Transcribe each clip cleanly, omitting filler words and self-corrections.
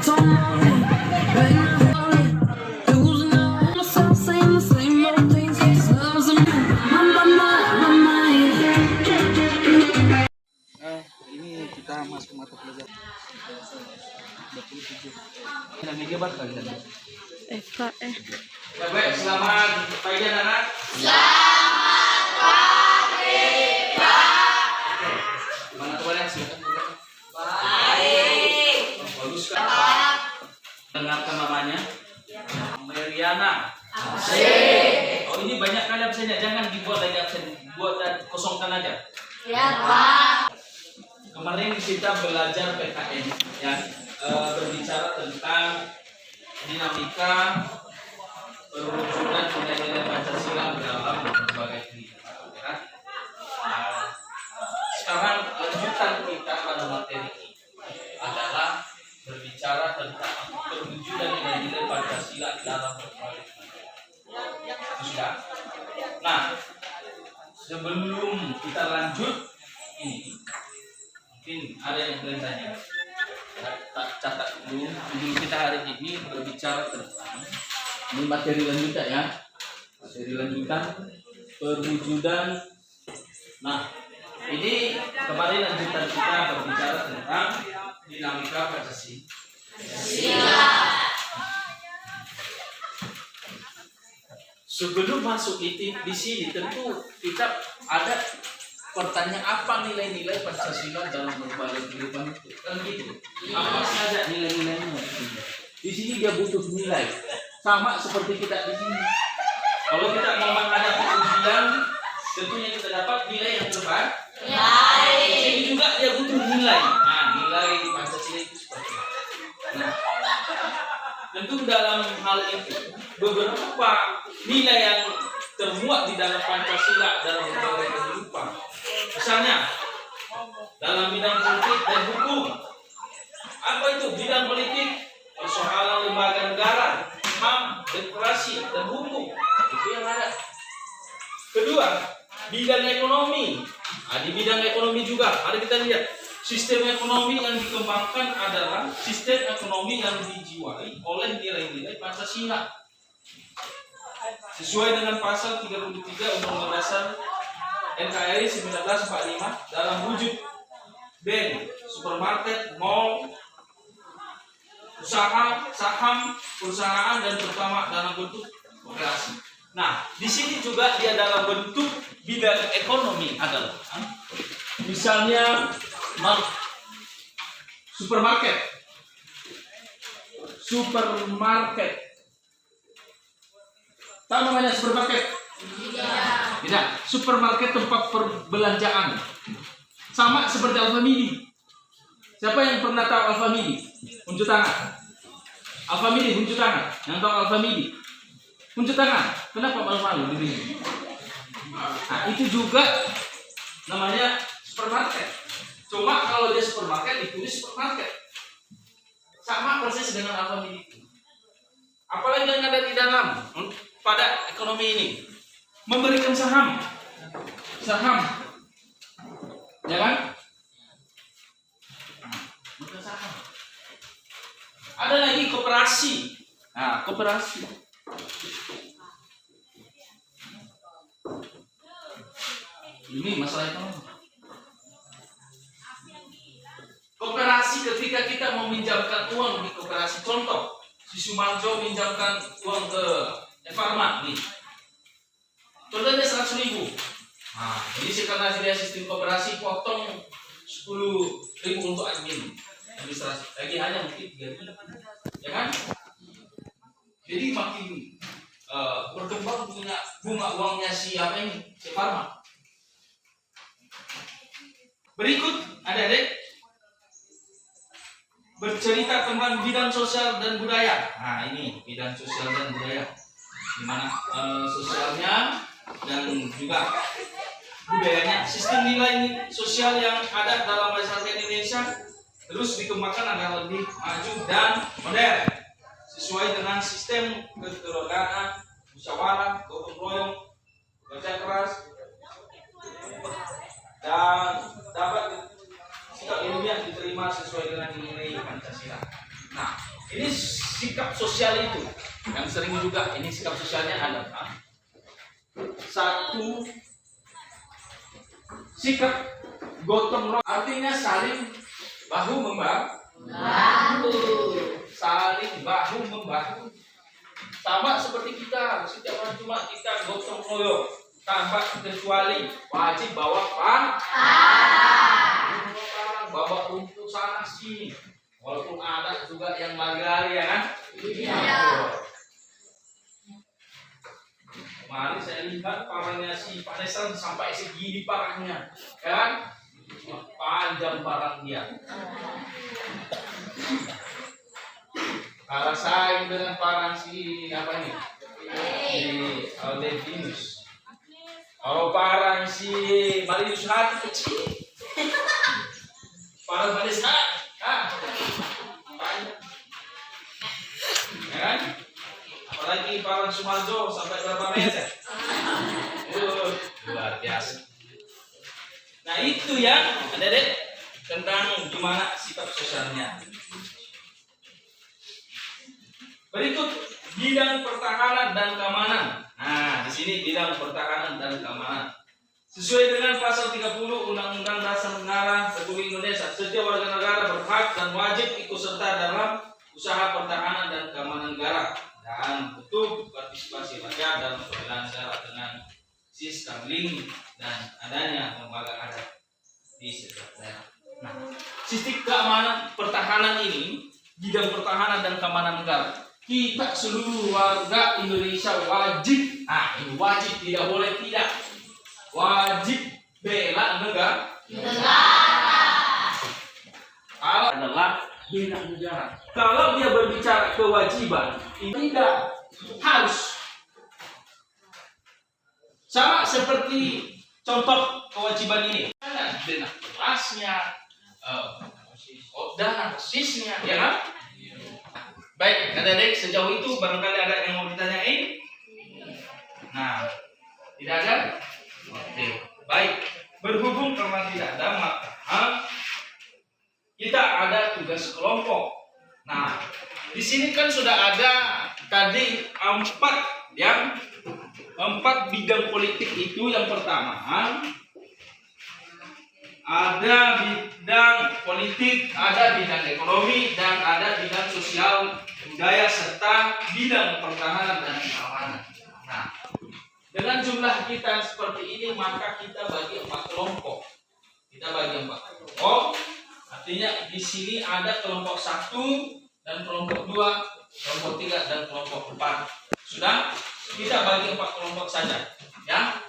Ini kita masuk mata pelajaran 27. Ini meja bar kalian. Eka Ya baik, selamat pagi anak-anak. Selamat pagi, Pak. Mana kalian silakan. Baik. Bagus kan? Dengarkan namanya. Meriana. Asik. Oh ini banyak kali absennya, jangan dibuat lagi absen, buat dan kosongkan aja. Ya, Pak. Kemarin kita belajar PKN ya, berbicara tentang dinamika perwujudan nilai-nilai Pancasila dalam berbagai kehidupan. Ya. Sekarang lanjutan kita pada materi ini adalah berbicara tentang perwujudan nilai-nilai Pancasila dalam berbagai kehidupan. Sudah. Nah, sebelum kita lanjut ini, mungkin ada yang kalian tanya. Tak catat dulu. Judul kita hari ini berbicara tentang ini materi lanjutan ya. Materi lanjutan perwujudan. Nah, ini kemarin lanjutan kita berbicara tentang dinamika Pancasila. Sebelum masuk di sini tentu kita ada pertanyaan, apa nilai-nilai Pancasila dalam berbagai kehidupan itu? Kan gitu. Apa saja nilai-nilainya? Di sini dia butuh nilai. Sama seperti kita di sini. Kalau kita mau menghadapi ujian, tentunya kita dapat nilai yang terbaik. Di sini juga dia butuh nilai. Nah, nilai Pancasila itu seperti apa? Nah, tentu dalam hal itu beberapa nilai yang termuat di dalam Pancasila dalam berbagai kehidupan. Misalnya dalam bidang politik dan hukum. Apa itu bidang politik? Persoalan lembaga negara, HAM, demokrasi dan hukum. Itu yang ada. Kedua, bidang ekonomi. Nah, di bidang ekonomi juga, mari kita lihat. Sistem ekonomi yang dikembangkan adalah sistem ekonomi yang dijiwai oleh nilai-nilai Pancasila. Sesuai dengan pasal 33 Undang-Undang Dasar NKRI 1945 dalam wujud bank, supermarket, mall, usaha, saham, perusahaan dan terutama dalam bentuk koperasi. Nah, di sini juga dia dalam bentuk bidang ekonomi adalah misalnya supermarket. Tahu namanya supermarket? Tidak. Supermarket tempat perbelanjaan. Sama seperti Alfamidi. Siapa yang pernah tahu Alfamidi? Unjuk tangan. Alfamidi, unjuk tangan. Yang tahu Alfamidi? Unjuk tangan. Kenapa malu-malu di sini? Nah, itu juga namanya supermarket. Cuma kalau dia supermarket ditulis supermarket. Sama persis dengan Alfamidi. Apalagi yang ada di dalam pada ekonomi ini, memberikan saham, ya kan? Saham. Ada lagi koperasi. Nah, koperasi. Ini masalah ekonomi. Koperasi ketika kita mau minjamkan uang di koperasi, contoh si Sumarjo minjamkan uang ke Farma nih. Contohnya 100.000. Nah, jadi karena dia sistem koperasi potong 10.000 untuk admin administrasi. Lagi hanya mungkin 3.000. Ya kan? Jadi makin berkembang punya bunga uangnya si apa ini? Si Farma. Berikut adik-adik bercerita tentang bidang sosial dan budaya. Nah, ini bidang sosial dan budaya. Di mana sosialnya dan juga budayanya, sistem nilai sosial yang ada dalam masyarakat Indonesia terus dikembangkan agar lebih maju dan modern sesuai dengan sistem kekeluargaan, musyawarah, gotong royong, kerja keras, dan dapat sikap ilmiah diterima sesuai dengan nilai Pancasila. Nah, Ini sikap sosial itu yang sering juga ini sikap sosialnya adalah satu sikap gotong royong, artinya saling bahu membahu, saling bahu membahu. Sama seperti kita, setiap orang cuma kita gotong royong tanpa kecuali wajib bawa bawa untuk sana sini. Walaupun ada juga yang lari-lari ya kan? Iya. Kemarin saya lihat parangnya si Pak Nesan sampai segini parangnya, ya kan? Panjang parang dia. Kalah saing dengan parang si apa ini? Si Aldevinus. Kalau parang si Marius Hati kecil. Parang Marius Hati. Ya kan? Apalagi parang Sumarjo sampai berapa meter? Luar biasa. Nah itu ya, adik-adik, tentang gimana sikap sosialnya. Berikut bidang pertahanan dan keamanan. Nah, di sini bidang pertahanan dan keamanan. Sesuai dengan pasal 30 Undang-Undang Dasar Negara Republik Indonesia, setiap warga negara berhak dan wajib ikut serta dalam usaha pertahanan dan keamanan negara dan bentuk partisipasi rakyat dalam pembelaan negara dengan sistem link dan adanya lembaga adat di setiap daerah. Nah, sistem keamanan pertahanan ini, bidang pertahanan dan keamanan negara, kita seluruh warga Indonesia wajib, ini wajib, tidak boleh tidak, wajib bela negara. Kalau adalah bela negara. Kalau dia berbicara kewajiban, ini tidak harus. Sama seperti contoh kewajiban ini, dengan kelasnya, dan sisnya, ya kan? Baik, adik-adik, sejauh itu barangkali ada yang mau ditanyain? Nah, tidak ada? Oke, baik. Berhubung karena tidak ada, maka kita ada tugas kelompok. Nah, di sini kan sudah ada tadi 4 bidang politik itu. Yang pertama ada bidang politik, ada bidang ekonomi, dan ada bidang sosial budaya serta bidang pertahanan dan keamanan. Nah, dengan jumlah kita seperti ini maka kita bagi 4 kelompok. Artinya di sini ada kelompok 1 dan kelompok 2, kelompok 3 dan kelompok 4. Sudah? Kita bagi 4 kelompok saja, ya.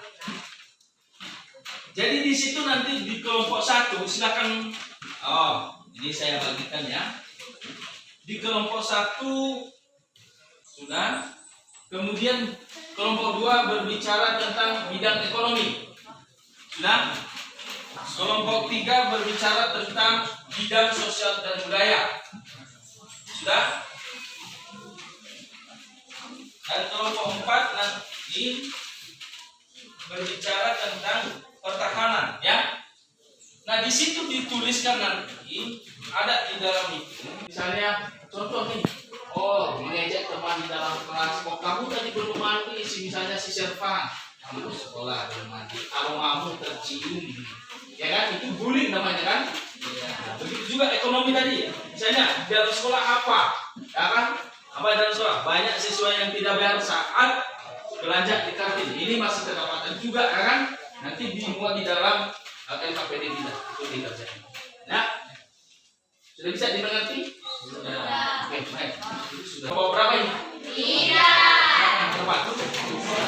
Jadi di situ nanti di kelompok 1 silakan. Ini saya bagikan ya. Di kelompok 1 sudah. Kemudian kelompok 2 berbicara tentang bidang ekonomi. Sudah. Kelompok 3 berbicara tentang bidang sosial dan budaya. Sudah. Dan kelompok 4 nanti berbicara tentang pertahanan, ya. Nah, di situ dituliskan nanti ada di dalam itu. Misalnya contoh nih, mengejek teman di dalam kelas. Kamu tadi belum mandi, misalnya si Servan. Kamu sekolah belum mandi, aromamu tercium. Ya kan, itu bullying namanya kan. Ya. Begitu juga ekonomi tadi. Misalnya dalam sekolah apa? Ya kan? Apa dalam sekolah? Banyak siswa yang tidak bayar saat belanja di kantin. Ini masih kedapatan juga, ya kan? Nanti dimuat di dalam LKPD tidak, itu dikerjakan. Nah, sudah bisa dimengerti? Sudah. Oke, baik. Sudah. Bawa berapa ini? Tidak. Berapa?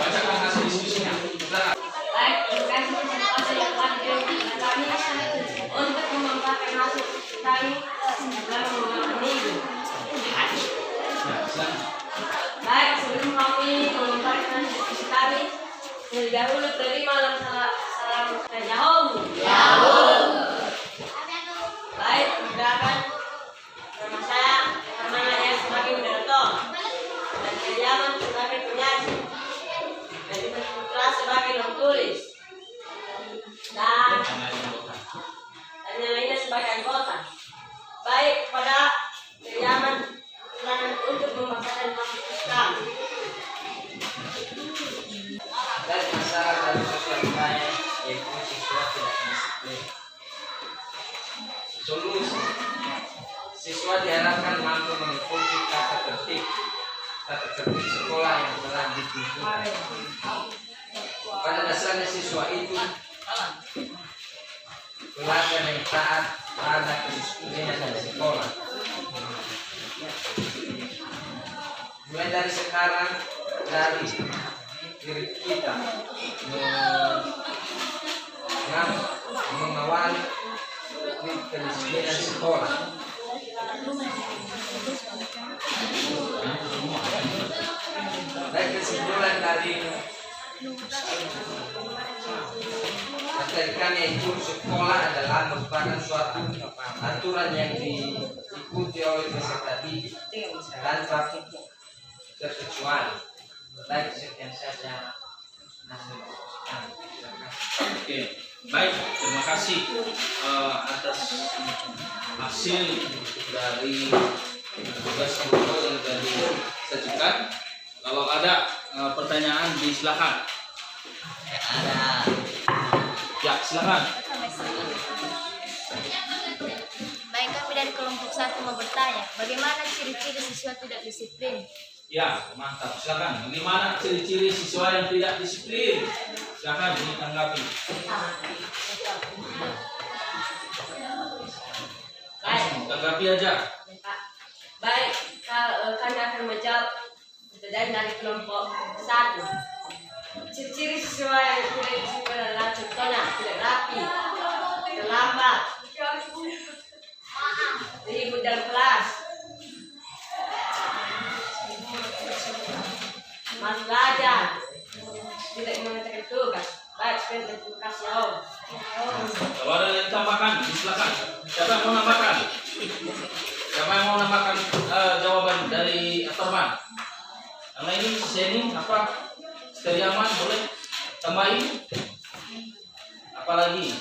Bacakan hasil diskusinya. Sudah. Baik, terima kasih yang hadir kami untuk mengembangkan hasil kami dalam mengembangkan ini. Baik, sebelum kami mengembangkan diskusi kami, terlebih dahulu terima salam Yahoo. Baik, perkenalkan nama saya Hermana S. sebagai moderator dan Kediaman sebagai penyaji dan Dimas Putra sebagai penulis dan yang lainnya sebagai anggota. Baik, pada Kediaman Putra teruskan. Dan masalah dari sosial budaya yaitu siswa tidak disiplin. Solusi: siswa diharapkan mampu mengikuti tata tertib sekolah yang telah ditentukan. Pada dasarnya siswa itu pelajar yang taat pada kedisiplinan dari sekolah. Mulai dari sekarang, dari diri kita mengawali kedisiplinan sekolah. Dan kesimpulan dari materi kami yaitu sekolah adalah merupakan suatu aturan yang diikuti oleh peserta didik tanpa terkecuali. Baik, sekian saja. Oke, baik, terima kasih atas hasil dari tugas kelompok yang tadi sajikan. Kalau ada pertanyaan, silakan. Ada. Ya, silakan. Baik, kami dari kelompok 1 mau bertanya, bagaimana ciri-ciri siswa tidak disiplin? Ya, mantap. Silakan. Bagaimana ciri-ciri siswa yang tidak disiplin? Silakan ditanggapi. Tanggapi aja. Baik, kami akan menjawab dari kelompok 1. Ciri-ciri siswa yang tidak disiplin adalah contohnya tidak rapi, terlambat, ribut dalam kelas, malas belajar, tidak mengerjakan tugas. Baik, terima kasih Om. Kalau ada yang tambahkan, silakan. Siapa yang mau nambahkan? Siapa yang mau nambahkan jawaban dari teman? Karena ini seni apa? Steriaman boleh tambahin. Apalagi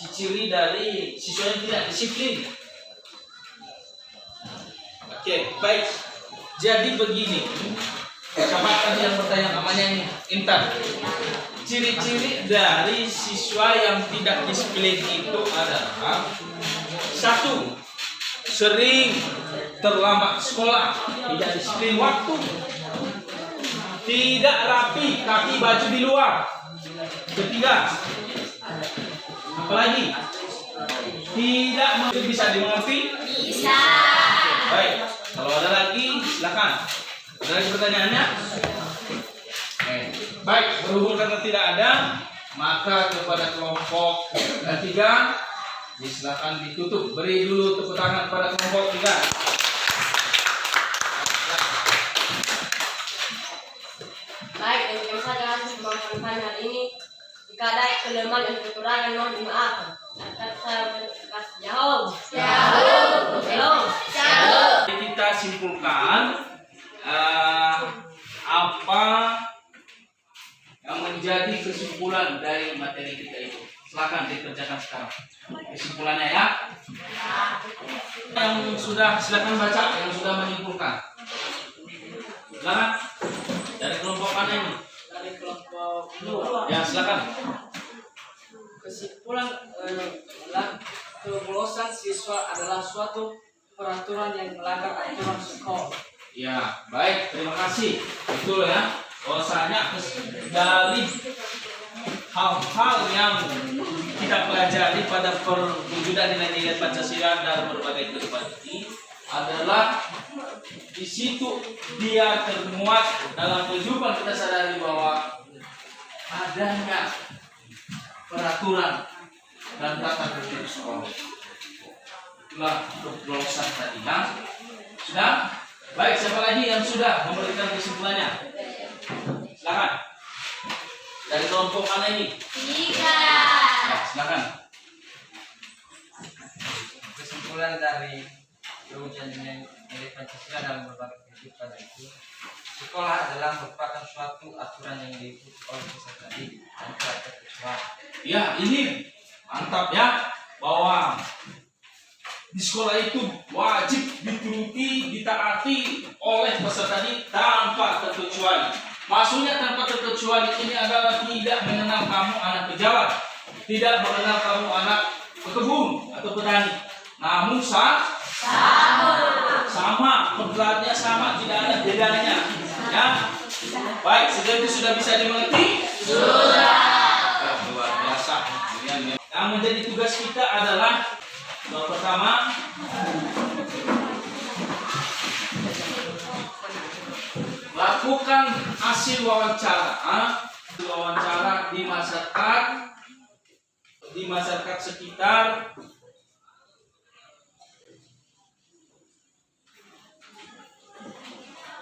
ciri dari siswa yang tidak disiplin. Oke, baik. Jadi begini. Siapa tadi yang bertanya namanya ini? Intan. Ciri-ciri dari siswa yang tidak disiplin itu adalah 1. Sering terlambat sekolah, tidak disiplin waktu, tidak rapi kaki baju di luar. 3. Apalagi? Tidak bisa dimengerti? Bisa. Baik, kalau ada lagi silakan. Ada lagi pertanyaannya? Baik, berhubung karena tidak ada, maka kepada kelompok 3 silakan ditutup. Beri dulu tepuk tangan kepada kelompok 3. Baik, yang saja hasil pembahasan hari ini. Jika ada kelemahan dan kekurangan mohon dimaafkan. Akan saya berterima kasih. Shalom. Kita simpulkan apa yang menjadi kesimpulan dari materi kita itu. Silakan dikerjakan sekarang. Kesimpulannya ya. Yang sudah silakan baca yang sudah menyimpulkan. Silakan dari kelompok mana ini? Dari kelompok 2. Ya silakan. Kesimpulan kebolosan siswa adalah suatu peraturan yang melanggar aturan sekolah. Ya baik, terima kasih. Betul ya. Bahwasanya dari hal-hal yang kita pelajari pada perwujudan nilai-nilai Pancasila dalam berbagai kehidupan ini adalah di situ dia termuat dalam kehidupan kita sadari bahwa adanya peraturan dan tata tertib sekolah. Itulah kebolosan tadi ya. Sudah? Baik, siapa lagi yang sudah memberikan kesimpulannya? Silakan. Dari kelompok mana ini? 3. Ya, silakan. Kesimpulan dari perwujudan nilai Pancasila dalam berbagai kehidupan itu, sekolah adalah merupakan suatu aturan yang diikuti oleh peserta didik dan tidak terkecuali. Ya, ini mantap ya, bahwa di sekolah itu wajib dituruti, ditaati oleh peserta didik tanpa terkecuali. Maksudnya tanpa terkecuali ini adalah tidak mengenal kamu anak pejabat, tidak mengenal kamu anak pekebun atau petani. Namun sama, kodratnya sama, tidak ada bedanya. Ya, baik, sejauh itu sudah bisa dimengerti? Sudah. Luar biasa. Yang menjadi tugas kita adalah yang pertama, lakukan hasil wawancara di masyarakat sekitar.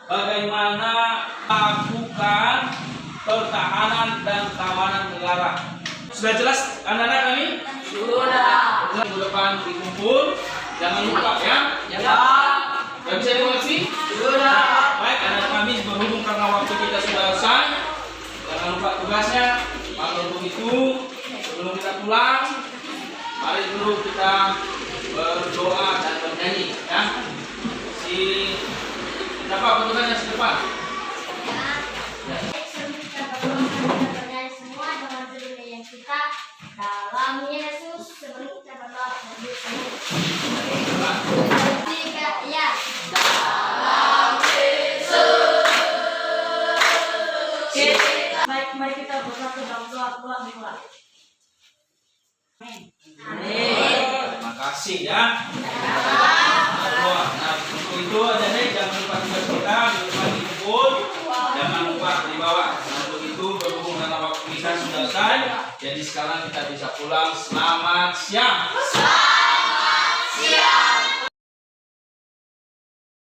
Bagaimana lakukan pertahanan dan keamanan negara. Sudah jelas anak-anak kami? Sudah. Minggu depan dikumpul, jangan lupa ya. Yang bisa dimengerti? Sudah. Baik, anak kami berhubung karena waktu kita sudah selesai, jangan lupa tugasnya. Maka untuk itu, sebelum kita pulang, mari dulu kita berdoa dan bernyanyi ya. Siapa petugasnya di depan? Semua dengan dunia yang kita dalam Yesus sebelum kita berdoa tiga ya dalam Yesus. Baik, mari kita bersatu dalam doa dimulai. Terima kasih ya. Nah, untuk itu aja nih, jangan lupa tugas kita di depan dikumpul, jangan lupa dibawa. Nah, untuk itu berhubung karena waktu kita sudah selesai, jadi sekarang kita bisa pulang. Selamat siang.